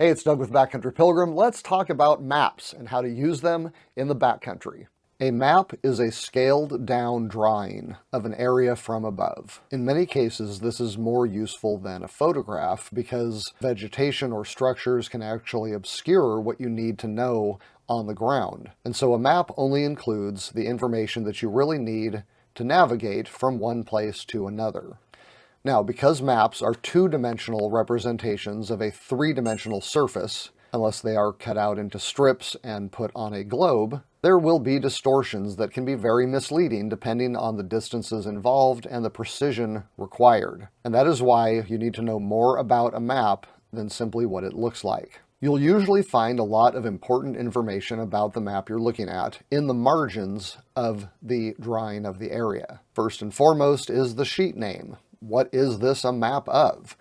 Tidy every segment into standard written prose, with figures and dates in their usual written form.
Hey, it's Doug with Backcountry Pilgrim. Let's talk about maps and how to use them in the backcountry. A map is a scaled down drawing of an area from above. In many cases, this is more useful than a photograph because vegetation or structures can actually obscure what you need to know on the ground. And so a map only includes the information that you really need to navigate from one place to another. Now, because maps are two-dimensional representations of a three-dimensional surface, unless they are cut out into strips and put on a globe, there will be distortions that can be very misleading depending on the distances involved and the precision required. And that is why you need to know more about a map than simply what it looks like. You'll usually find a lot of important information about the map you're looking at in the margins of the drawing of the area. First and foremost is the sheet name. What is this a map of?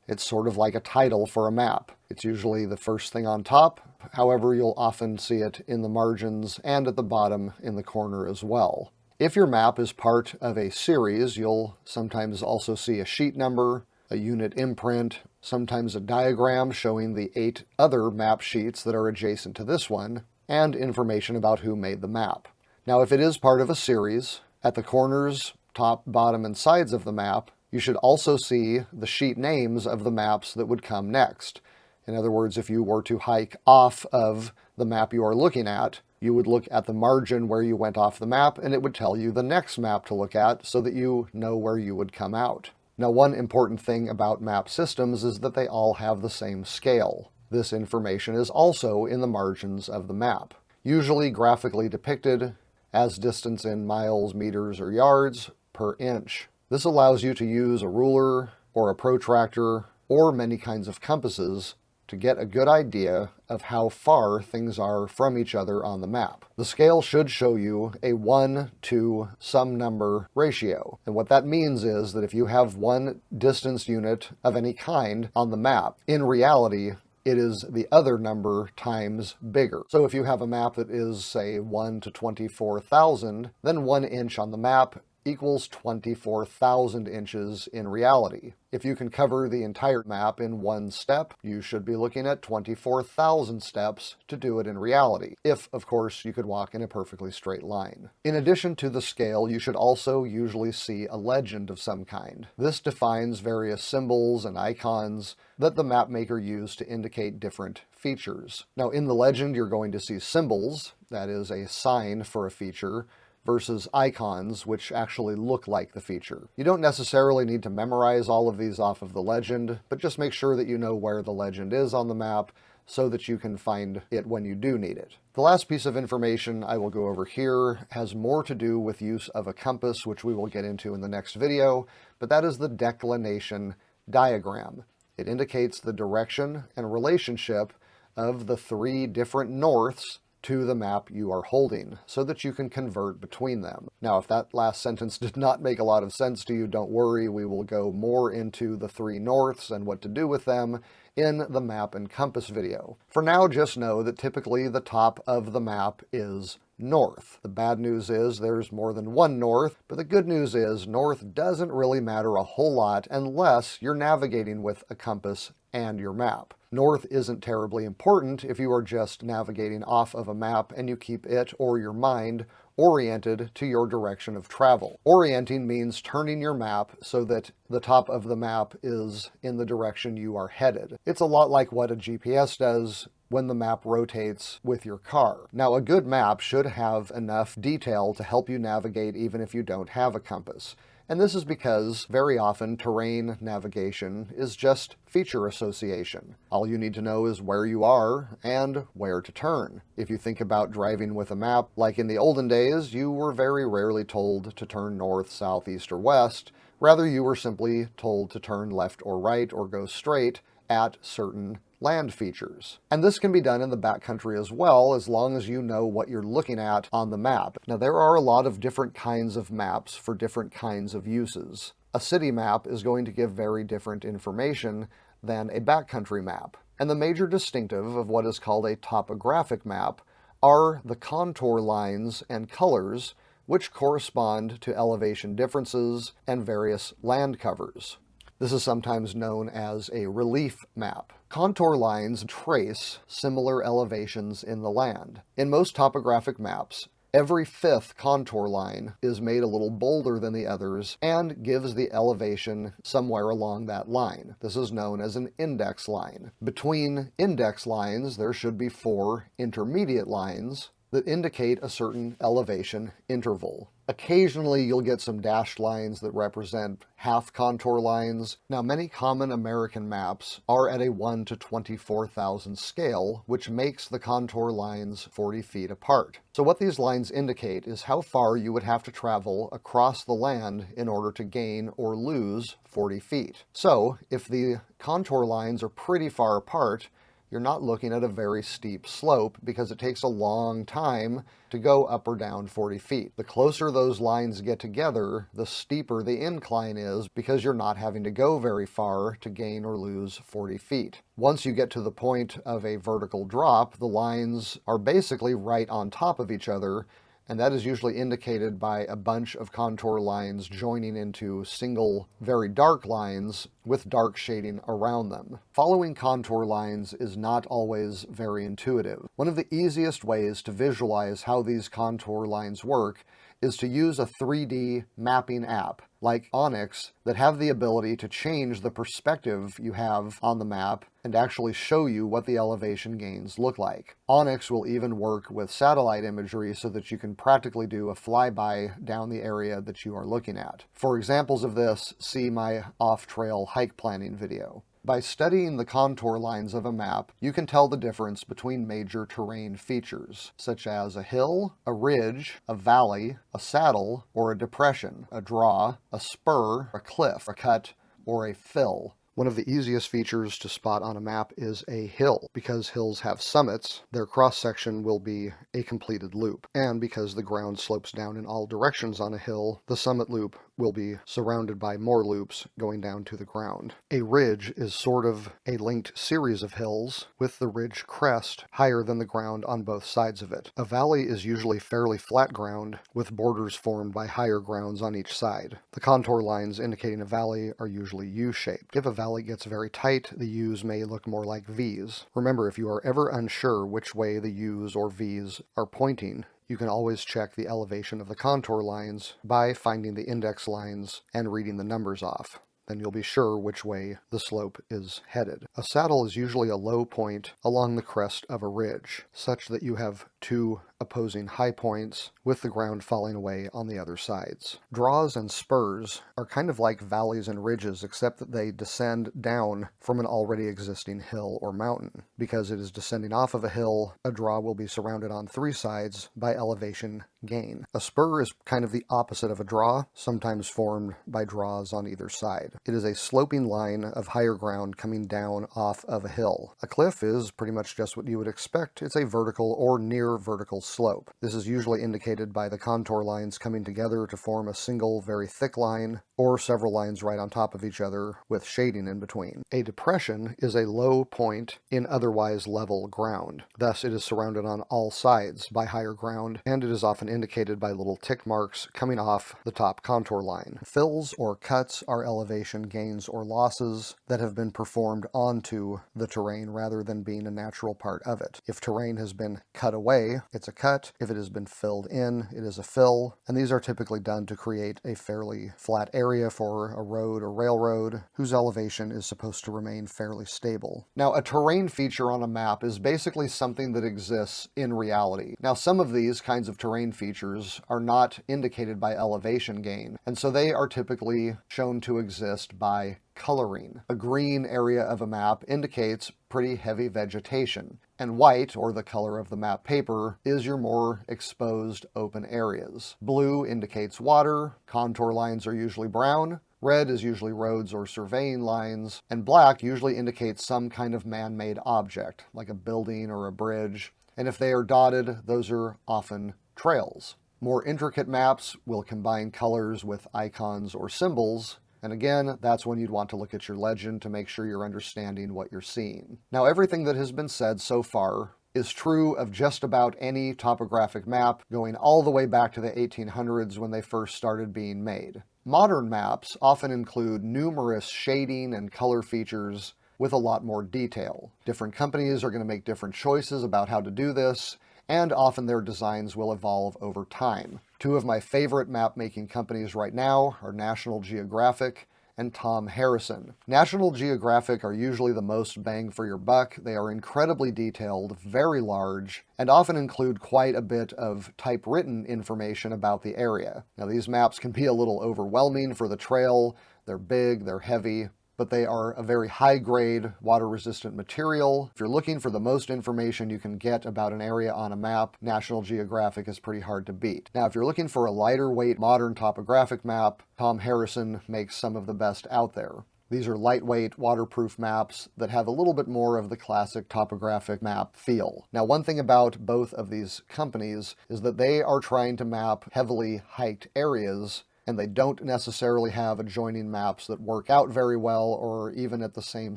It's sort of like a title for a map. It's usually the first thing on top. However, you'll often see it in the margins and at the bottom in the corner as well. If your map is part of a series, you'll sometimes also see a sheet number, a unit imprint, sometimes a diagram showing the 8 other map sheets that are adjacent to this one, and information about who made the map. Now, if it is part of a series, at the corners, top, bottom, and sides of the map, you should also see the sheet names of the maps that would come next. In other words, if you were to hike off of the map you are looking at, you would look at the margin where you went off the map, and it would tell you the next map to look at so that you know where you would come out. Now, one important thing about map systems is that they all have the same scale. This information is also in the margins of the map, usually graphically depicted as distance in miles, meters, or yards per inch. This allows you to use a ruler or a protractor or many kinds of compasses to get a good idea of how far things are from each other on the map. The scale should show you a 1 to some number ratio. And what that means is that if you have one distance unit of any kind on the map, in reality, it is the other number times bigger. So if you have a map that is, say, 1 to 24,000, then 1 inch on the map equals 24,000 inches in reality. If you can cover the entire map in one step, you should be looking at 24,000 steps to do it in reality, if, of course, you could walk in a perfectly straight line. In addition to the scale, you should also usually see a legend of some kind. This defines various symbols and icons that the map maker used to indicate different features. Now, in the legend, you're going to see symbols, that is a sign for a feature, versus icons, which actually look like the feature. You don't necessarily need to memorize all of these off of the legend, but just make sure that you know where the legend is on the map so that you can find it when you do need it. The last piece of information I will go over here has more to do with use of a compass, which we will get into in the next video, but that is the declination diagram. It indicates the direction and relationship of the 3 different norths to the map you are holding, so that you can convert between them. Now, if that last sentence did not make a lot of sense to you, don't worry, we will go more into the 3 norths and what to do with them in the map and compass video. For now, just know that typically the top of the map is north. The bad news is there's more than one north, but the good news is north doesn't really matter a whole lot unless you're navigating with a compass and your map. North isn't terribly important if you are just navigating off of a map and you keep it or your mind oriented to your direction of travel. Orienting means turning your map so that the top of the map is in the direction you are headed. It's a lot like what a GPS does when the map rotates with your car. Now, a good map should have enough detail to help you navigate even if you don't have a compass. And this is because very often terrain navigation is just feature association. All you need to know is where you are and where to turn. If you think about driving with a map, like in the olden days, you were very rarely told to turn north, south, east, or west. Rather, you were simply told to turn left or right or go straight at certain land features. And this can be done in the backcountry as well, as long as you know what you're looking at on the map. Now, there are a lot of different kinds of maps for different kinds of uses. A city map is going to give very different information than a backcountry map. And the major distinctive of what is called a topographic map are the contour lines and colors which correspond to elevation differences and various land covers. This is sometimes known as a relief map. Contour lines trace similar elevations in the land. In most topographic maps, every fifth contour line is made a little bolder than the others and gives the elevation somewhere along that line. This is known as an index line. Between index lines, there should be 4 intermediate lines that indicate a certain elevation interval. Occasionally, you'll get some dashed lines that represent half contour lines. Now, many common American maps are at a 1 to 24,000 scale, which makes the contour lines 40 feet apart. So what these lines indicate is how far you would have to travel across the land in order to gain or lose 40 feet. So, if the contour lines are pretty far apart, you're not looking at a very steep slope because it takes a long time to go up or down 40 feet. The closer those lines get together, the steeper the incline is because you're not having to go very far to gain or lose 40 feet. Once you get to the point of a vertical drop, the lines are basically right on top of each other, and that is usually indicated by a bunch of contour lines joining into single, very dark lines with dark shading around them. Following contour lines is not always very intuitive. One of the easiest ways to visualize how these contour lines work is to use a 3D mapping app like Onyx that have the ability to change the perspective you have on the map and actually show you what the elevation gains look like. Onyx will even work with satellite imagery so that you can practically do a flyby down the area that you are looking at. For examples of this, see my off-trail hike planning video. By studying the contour lines of a map, you can tell the difference between major terrain features, such as a hill, a ridge, a valley, a saddle, or a depression, a draw, a spur, a cliff, a cut, or a fill. One of the easiest features to spot on a map is a hill. Because hills have summits, their cross-section will be a completed loop. And because the ground slopes down in all directions on a hill, the summit loop will be surrounded by more loops going down to the ground. A ridge is sort of a linked series of hills, with the ridge crest higher than the ground on both sides of it. A valley is usually fairly flat ground, with borders formed by higher grounds on each side. The contour lines indicating a valley are usually U-shaped. If a valley gets very tight, the U's may look more like V's. Remember, if you are ever unsure which way the U's or V's are pointing, you can always check the elevation of the contour lines by finding the index lines and reading the numbers off. Then you'll be sure which way the slope is headed. A saddle is usually a low point along the crest of a ridge, such that you have 2 opposing high points with the ground falling away on the other sides. Draws and spurs are kind of like valleys and ridges, except that they descend down from an already existing hill or mountain. Because it is descending off of a hill, a draw will be surrounded on 3 sides by elevation gain. A spur is kind of the opposite of a draw, sometimes formed by draws on either side. It is a sloping line of higher ground coming down off of a hill. A cliff is pretty much just what you would expect. It's a vertical or near vertical slope. This is usually indicated by the contour lines coming together to form a single very thick line, or several lines right on top of each other with shading in between. A depression is a low point in otherwise level ground. Thus, it is surrounded on all sides by higher ground, and it is often indicated by little tick marks coming off the top contour line. Fills or cuts are elevation gains or losses that have been performed onto the terrain rather than being a natural part of it. If terrain has been cut away, it's a cut. If it has been filled in, it is a fill, and these are typically done to create a fairly flat area for a road or railroad whose elevation is supposed to remain fairly stable. Now, a terrain feature on a map is basically something that exists in reality. Now, some of these kinds of terrain features are not indicated by elevation gain, and so they are typically shown to exist by coloring. A green area of a map indicates pretty heavy vegetation, and white, or the color of the map paper, is your more exposed open areas. Blue indicates water, contour lines are usually brown, red is usually roads or surveying lines, and black usually indicates some kind of man-made object, like a building or a bridge, and if they are dotted, those are often trails. More intricate maps will combine colors with icons or symbols, and again, that's when you'd want to look at your legend to make sure you're understanding what you're seeing. Now, everything that has been said so far is true of just about any topographic map, going all the way back to the 1800s when they first started being made. Modern maps often include numerous shading and color features with a lot more detail. Different companies are going to make different choices about how to do this, and often their designs will evolve over time. Two of my favorite map-making companies right now are National Geographic and Tom Harrison. National Geographic are usually the most bang for your buck. They are incredibly detailed, very large, and often include quite a bit of typewritten information about the area. Now, these maps can be a little overwhelming for the trail. They're big, they're heavy, but they are a very high-grade, water-resistant material. If you're looking for the most information you can get about an area on a map, National Geographic is pretty hard to beat. Now, if you're looking for a lighter-weight, modern topographic map, Tom Harrison makes some of the best out there. These are lightweight, waterproof maps that have a little bit more of the classic topographic map feel. Now, one thing about both of these companies is that they are trying to map heavily hiked areas, and they don't necessarily have adjoining maps that work out very well or even at the same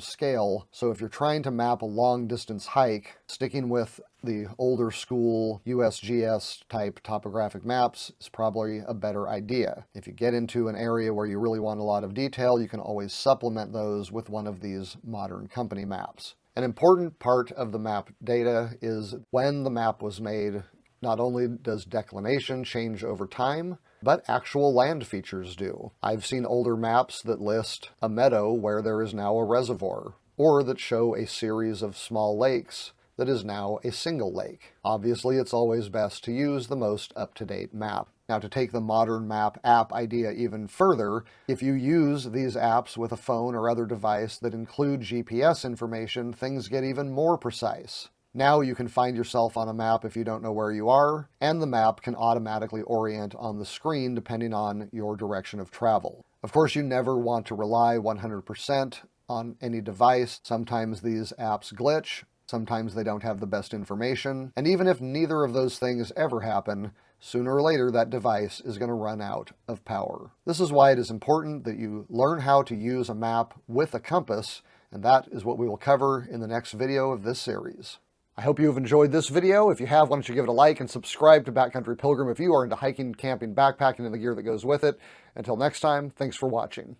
scale. So if you're trying to map a long-distance hike, sticking with the older school USGS type topographic maps is probably a better idea. If you get into an area where you really want a lot of detail, you can always supplement those with one of these modern company maps. An important part of the map data is when the map was made. Not only does declination change over time, but actual land features do. I've seen older maps that list a meadow where there is now a reservoir, or that show a series of small lakes that is now a single lake. Obviously, it's always best to use the most up-to-date map. Now, to take the modern map app idea even further, if you use these apps with a phone or other device that include GPS information, things get even more precise. Now you can find yourself on a map if you don't know where you are, and the map can automatically orient on the screen depending on your direction of travel. Of course, you never want to rely 100% on any device. Sometimes these apps glitch, sometimes they don't have the best information, and even if neither of those things ever happen, sooner or later that device is going to run out of power. This is why it is important that you learn how to use a map with a compass, and that is what we will cover in the next video of this series. I hope you have enjoyed this video. If you have, why don't you give it a like and subscribe to Backcountry Pilgrim if you are into hiking, camping, backpacking, and the gear that goes with it. Until next time, thanks for watching.